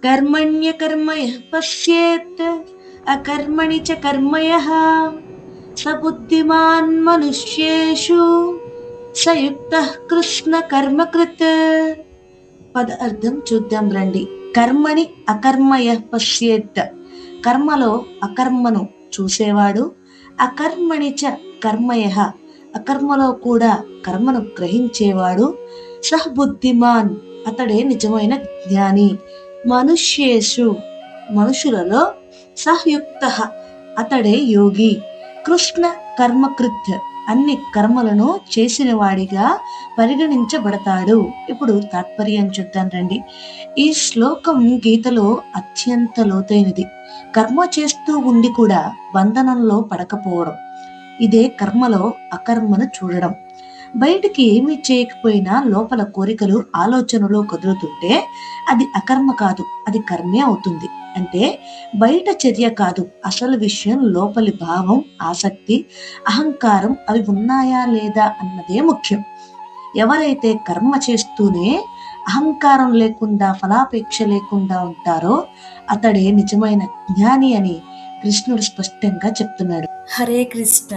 కర్మణ్యకర్మయః పశ్యేత్ అకర్మణి చ కర్మయః స బుద్ధిమాన్ మనుష్యేషు సయుక్తః కృష్ణ కర్మకృత్. పద అర్థం చూద్దాం రండి. కర్మణి అకర్మయః పశ్యేత్, కర్మలో అకర్మను చూసేవాడు. అకర్మణి చ కర్మయః, అకర్మలో కూడా కర్మను గ్రహించేవాడు. సహ బుద్ధిమాన్, అతడే నిజమైన జ్ఞాని. మనుష్యేషు, మనుషులలో. సహయుక్తః, అతడే యోగి. కృష్ణ కర్మకృత్, అన్ని కర్మలను చేసిన వాడిగా పరిగణించబడతాడు. ఇప్పుడు తాత్పర్యం చూద్దాం రండి. ఈ శ్లోకం గీతలో అత్యంత లోతైనది. కర్మ చేస్తూ ఉండి కూడా బంధనంలో పడకపోవడం, ఇదే కర్మలో అకర్మను చూడడం. బయటికి ఏమీ చేయకపోయినా లోపల కోరికలు ఆలోచనలు కదులుతుంటే అది అకర్మ కాదు, అది కర్మే అవుతుంది. అంటే బయట చర్య కాదు, అసలు విషయం లోపలి భావం, ఆసక్తి, అహంకారం అవి ఉన్నాయా లేదా అన్నదే ముఖ్యం. ఎవరైతే కర్మ చేస్తూనే అహంకారం లేకుండా, ఫలాపేక్ష లేకుండా ఉంటారో అతడే నిజమైన జ్ఞాని అని కృష్ణుడు స్పష్టంగా చెప్తున్నాడు. హరే కృష్ణ.